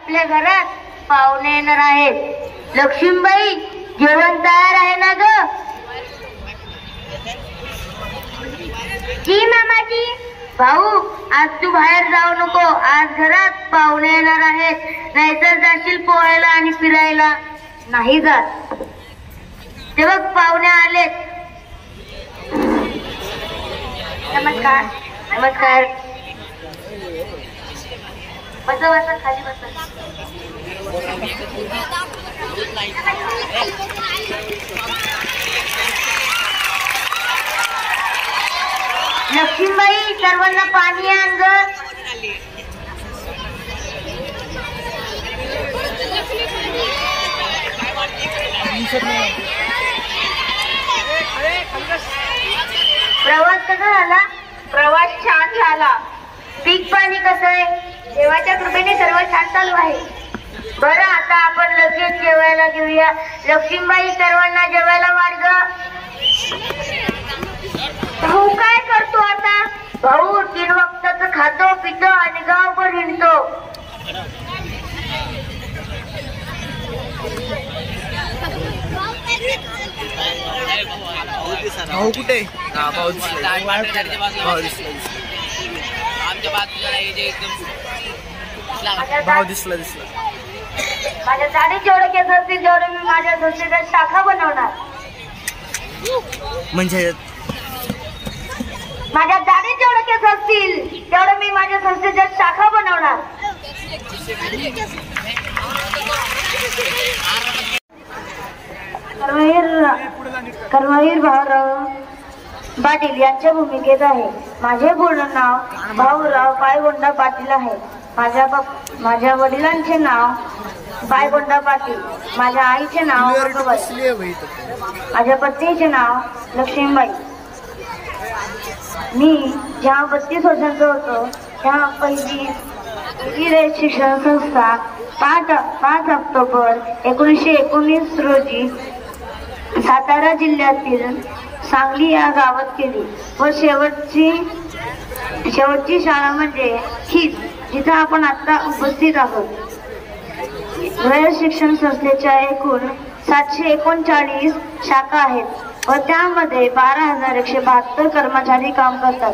आपल्या घरात पाहुणे येणार आहेत। लक्ष्मीबाई, जेवण तयार आहे ना ग? जी मामाजी। भाऊ, आज तू बाहेर जाऊ नको, आज घरात पाहुणे येणार आहेत, नाहीतर जाशील पोहायला आणि फिरायला। नाही जात। ते बघ पाहुणे आलेत। नमस्कार। नमस्कार। बसा बसा, खाली बसा। लक्ष्मीबाई, सर्वांना पाणी आण ग। प्रवास कसा झाला? प्रवास छान झाला। पीक पाणी कसं आहे? देवाच्या कृपेने सर्व छान चालू आहे। बरं, आता आपण लगेच जेवायला घेऊया। लक्ष्मीबाई, सर्वांना जेवायला वाढ ग। भाऊ काय करतो आता? भाऊ 3 वक्ताचं खातो पितो आणि गावभर हिंडतो। भाऊ कुठे? भाऊ दिसला दिसला। माझ्या दाढी जेवढे केस असतील तेवढे मी माझ्या संस्थेच्या शाखा बनवणार। म्हणजे माझ्या दाढी जेवढे केस असतील तेवढे मी माझ्या संस्थेच्या शाखा बनवणार। कर्मवीर भाऊराव पाटील यांच्या भूमिकेत आहे। माझे पूर्ण नाव भाऊराव पायगोंडा पाटील आहे। माझ्या वडिलांचे नाव पायगोंडा पाटील, माझ्या आईचे नाव भगवाई, माझ्या पत्नीचे नाव लक्ष्मीबाई। मी जेव्हा 32 वर्षांचा होतो तेव्हा पहिली शिक्षण संस्था 5 ऑक्टोबर 1919 रोजी सातारा जिल्ह्यातील सांगली या गावात केली व शेवटची शाळा म्हणजे हीच जिथे आपण आता उपस्थित आहोत। रयत शिक्षण संस्थेच्या एकूण 739 शाखा आहेत व त्यामध्ये 12,172 कर्मचारी काम करतात।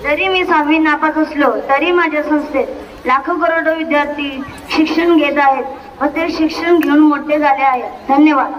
जरी मी 6वी नापास असलो तरी माझ्या संस्थेत लाखो करोडो विद्यार्थी शिक्षण घेत आहेत व ते शिक्षण घेऊन मोठे झाले आहेत। धन्यवाद।